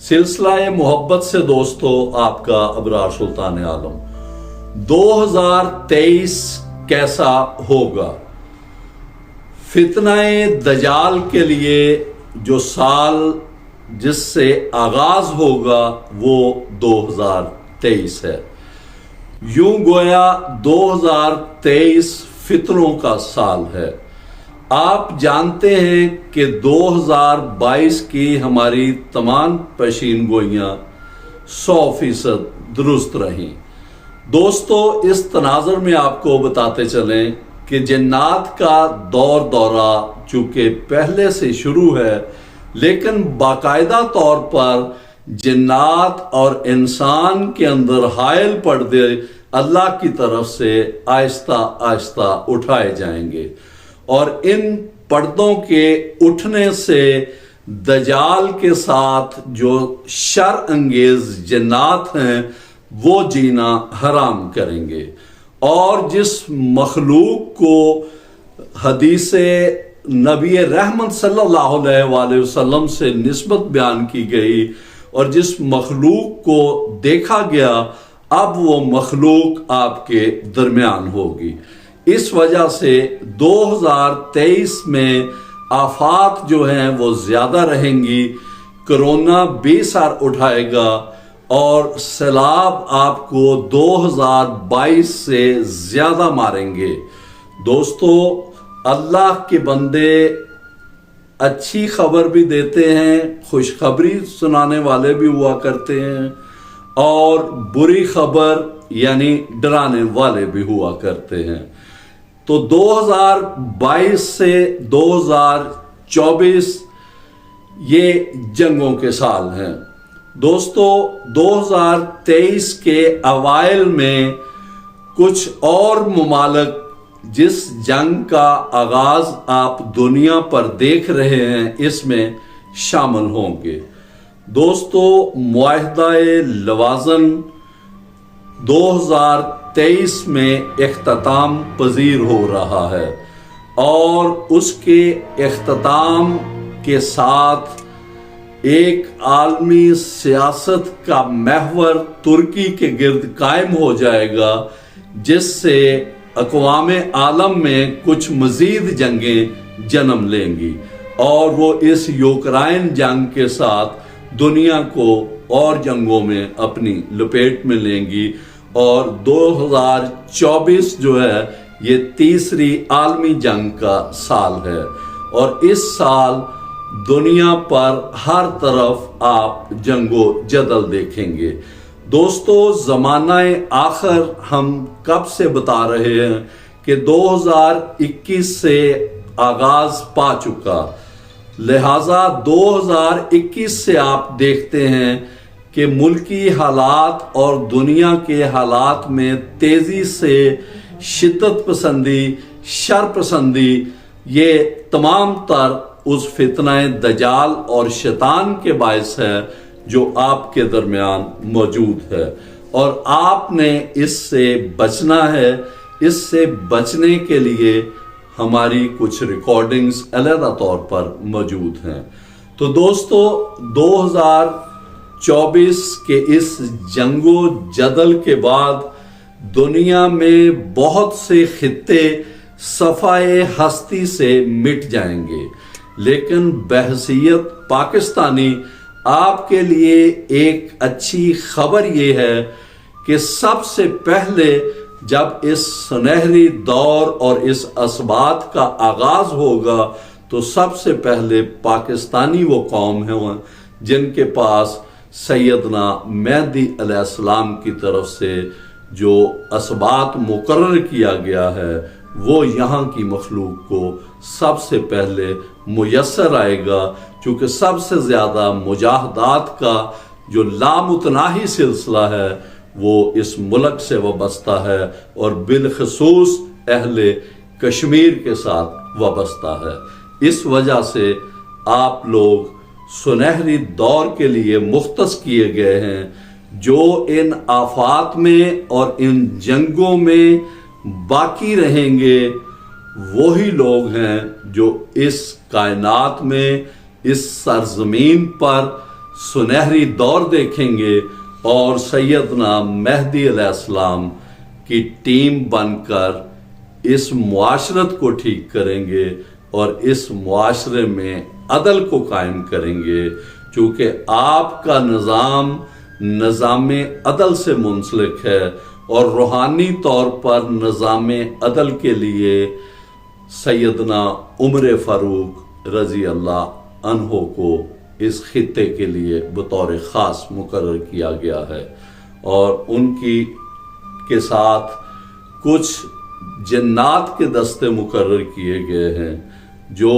सिलसिला मोहब्बत से दोस्तों आपका अबरार सुल्तान आलम। 2023 कैसा होगा? फितनाए दजाल के लिए जो साल जिससे आगाज होगा वो 2023 है। यूं गोया 2023 फितनों का साल है। आप जानते हैं कि 2022 की हमारी तमाम पेशीन गोइयाँ 100% दुरुस्त रहीं। दोस्तों, इस तनाज़ुर में आपको बताते चलें कि जन्नात का दौरा चूँकि पहले से शुरू है, लेकिन बाकायदा तौर पर जन्नात और इंसान के अंदर हायल पर्दे अल्लाह की तरफ से आहिस्ता आहिस्ता उठाए जाएंगे और इन पर्दों के उठने से दजाल के साथ जो शर अंगेज जन्नात हैं वो जीना हराम करेंगे। और जिस मखलूक को हदीसे नबी रहमत सल्लल्लाहु अलैहि वसल्लम से निस्बत बयान की गई और जिस मखलूक को देखा गया, अब वो मखलूक आपके दरमियान होगी। इस वजह से 2023 में आफात जो हैं वो ज़्यादा रहेंगी। कोरोना बेसर उठाएगा और सैलाब आपको 2022 से ज़्यादा मारेंगे। दोस्तों, अल्लाह के बंदे अच्छी खबर भी देते हैं, खुशखबरी सुनाने वाले भी हुआ करते हैं और बुरी खबर यानी डराने वाले भी हुआ करते हैं। तो 2022 से 2024 ये जंगों के साल हैं। दोस्तों, 2023 के अवाइल में कुछ और मुमालिक जिस जंग का आगाज आप दुनिया पर देख रहे हैं इसमें शामिल होंगे। दोस्तों, मुआहदा-ए लवाज़न 2023 में इख्तिताम पजीर हो रहा है और उसके इख्तिताम के साथ एक आलमी सियासत का महवर तुर्की के गिर्द कायम हो जाएगा, जिससे अक़वाम आलम में कुछ मजीद जंगें जन्म लेंगी और वो इस यूक्रेन जंग के साथ दुनिया को और जंगों में अपनी लपेट में लेंगी और 2024 जो है ये तीसरी आलमी जंग का साल है और इस साल दुनिया पर हर तरफ आप जंगो जदल देखेंगे। दोस्तों, ज़माना-ए आखिर हम कब से बता रहे हैं कि 2021 से आगाज पा चुका, लिहाजा 2021 से आप देखते हैं कि मुल्की हालात और दुनिया के हालात में तेज़ी से शिद्दत पसंदी, शर पसंदी, ये तमाम तर उस फितनाए दजाल और शैतान के बायस है जो आपके दरमियान मौजूद है और आपने इससे बचना है। इससे बचने के लिए हमारी कुछ रिकॉर्डिंग्स अलग तौर पर मौजूद हैं। तो दोस्तों, 2024 के इस जंगो जदल के बाद दुनिया में बहुत से खित्ते सफ़ाए हस्ती से मिट जाएंगे, लेकिन बहसीयत पाकिस्तानी आपके लिए एक अच्छी खबर ये है कि सबसे पहले जब इस सुनहरी दौर और इस असबात का आगाज होगा तो सबसे पहले पाकिस्तानी वो कौम है जिनके पास सैयदना मेहदी अलैहिस्सलाम की तरफ से जो असबात मुकर्रर किया गया है वो यहाँ की मखलूक को सबसे पहले मुयस्सर आएगा, क्योंकि सबसे ज़्यादा मुजाहदात का जो लामुतनाही सिलसिला है वो इस मुल्क से वाबस्ता है और बिलखसूस अहले कश्मीर के साथ वाबस्ता है। इस वजह से आप लोग सुनहरी दौर के लिए मुख्तस किए गए हैं। जो इन आफात में और इन जंगों में बाकी रहेंगे वही लोग हैं जो इस कायनात में, इस सरजमीन पर सुनहरी दौर देखेंगे और सैयदना मेहदी अलैहिस्सलाम की टीम बनकर इस मुआशरत को ठीक करेंगे और इस मुआशरे में अदल को कायम करेंगे, क्योंकि आपका निज़ाम अदल से मुंसलिक है और रूहानी तौर पर निज़ाम अदल के लिए सैयदना उमर फारूक रज़ी अल्लाह अन्हो को इस खित्ते के लिए बतौर ख़ास मुकर्रर किया गया है। और उनकी के साथ कुछ जन्नात के दस्ते मुकर्रर किए गए हैं जो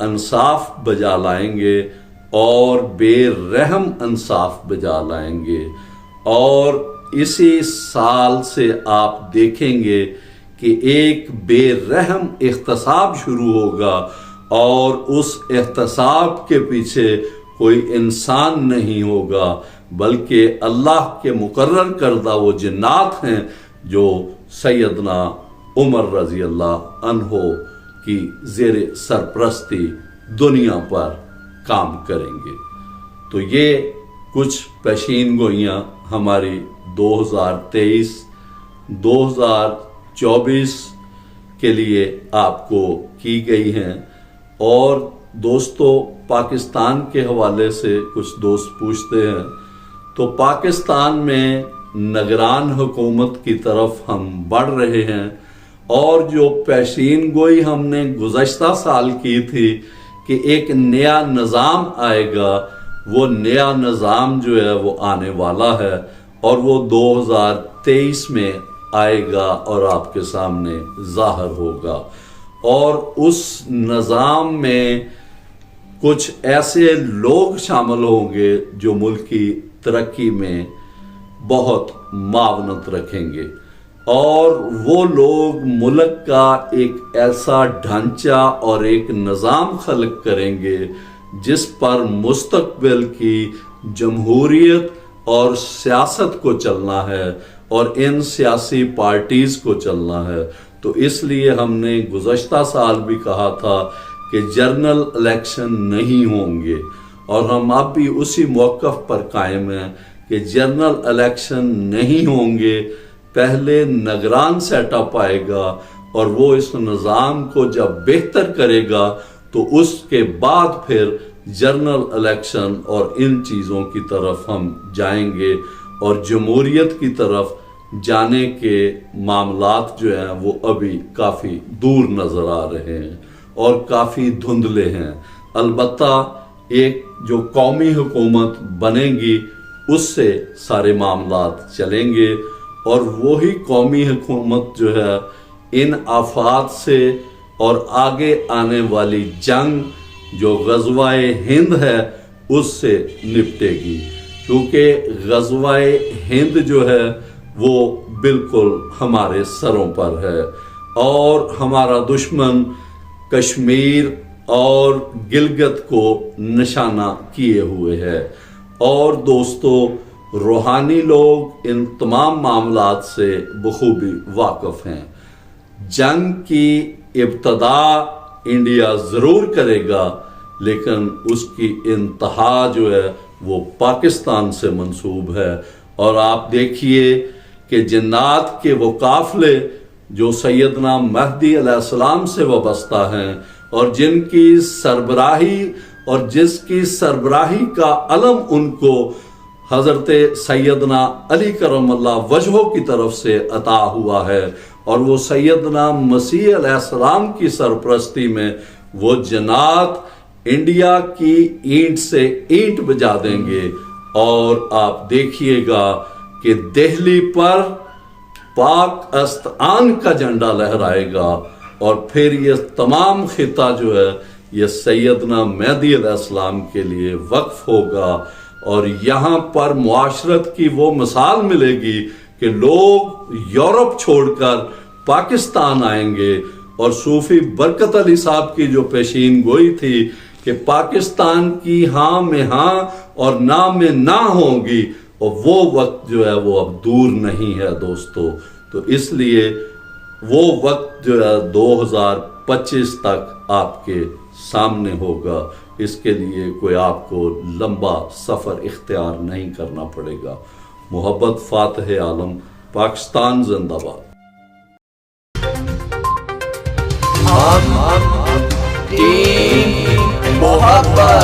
इंसाफ बजा लाएंगे और बेरहम इंसाफ बजा लाएंगे। और इसी साल से आप देखेंगे कि एक बेरहम इख्तिसाब शुरू होगा और उस इख्तिसाब के पीछे कोई इंसान नहीं होगा, बल्कि अल्लाह के मुकर्रर करदा वो जिन्नात हैं जो सैयदना उमर रज़ी अल्लाह अन्हो की ज़ेर सरपरस्ती दुनिया पर काम करेंगे। तो ये कुछ पेशीन गोइयाँ हमारी 2023-2024 के लिए आपको की गई हैं। और दोस्तों, पाकिस्तान के हवाले से कुछ दोस्त पूछते हैं, तो पाकिस्तान में निगरान हुकूमत की तरफ हम बढ़ रहे हैं और जो पेशीन गोई हमने गुज़श्ता साल की थी कि एक नया निज़ाम आएगा, वो नया निज़ाम जो है वो आने वाला है और वो 2023 में आएगा और आपके सामने ज़ाहिर होगा। और उस निज़ाम में कुछ ऐसे लोग शामिल होंगे जो मुल्क की तरक्की में बहुत मावनत रखेंगे और वो लोग मुल्क का एक ऐसा ढांचा और एक निज़ाम खल्क करेंगे जिस पर मुस्तकबिल की जमहूरियत और सियासत को चलना है और इन सियासी पार्टीज़ को चलना है। तो इसलिए हमने गुज़श्ता साल भी कहा था कि जनरल इलेक्शन नहीं होंगे और हम अब भी उसी मौक़िफ़ पर कायम हैं कि जनरल इलेक्शन नहीं होंगे। पहले निगरान सेटअप आएगा और वो इस निज़ाम को जब बेहतर करेगा तो उसके बाद फिर जनरल इलेक्शन और इन चीज़ों की तरफ हम जाएंगे और जमहूरियत की तरफ जाने के मामलात जो हैं वो अभी काफ़ी दूर नज़र आ रहे हैं और काफ़ी धुंधले हैं। अलबत्ता एक जो कौमी हुकूमत बनेगी उससे सारे मामलात चलेंगे और वही कौमी हुकूमत जो है इन आफात से और आगे आने वाली जंग जो ग़ज़वाए हिंद है उससे निपटेगी, क्योंकि ग़ज़वाए हिंद जो है वो बिल्कुल हमारे सरों पर है और हमारा दुश्मन कश्मीर और गिलगित को निशाना किए हुए है। और दोस्तों, रूहानी लोग इन तमाम मामलात से बखूबी वाकिफ़ हैं। जंग की इब्तदा इंडिया ज़रूर करेगा, लेकिन उसकी इंतहा जो है वो पाकिस्तान से मंसूब है। और आप देखिए कि जिन्नात के वो काफ़िले जो सैयदना मेहदी अलैहिस्सलाम से वाबस्ता हैं और जिनकी सरबराही और जिसकी सरबराही का अलम उनको हज़रत सैयदना अली करमल्लाह वजहो की तरफ से अता हुआ है और वो सैयदना मसीह अलैहिस्सलाम की सरपरस्ती में वो जन्नात इंडिया की ईंट से ईंट बजा देंगे। और आप देखिएगा कि दिल्ली पर पाक अस्तान का झंडा लहराएगा और फिर ये तमाम खिता जो है ये सैयदना मेहदी अलैहिस्सलाम के लिए वक्फ होगा और यहाँ पर मुआशरत की वो मिसाल मिलेगी कि लोग यूरोप छोड़कर पाकिस्तान आएंगे। और सूफी बरकत अली साहब की जो पेशीन गोई थी कि पाकिस्तान की हाँ में हाँ और ना में ना होगी, और वो वक्त जो है वो अब दूर नहीं है दोस्तों। तो इसलिए वो वक्त जो है 2025 तक आपके सामने होगा, اس کے لیے کوئی آپ کو لمبا سفر اختیار نہیں کرنا پڑے گا۔ محبت، فاتح عالم، پاکستان زندہ باد۔ محبت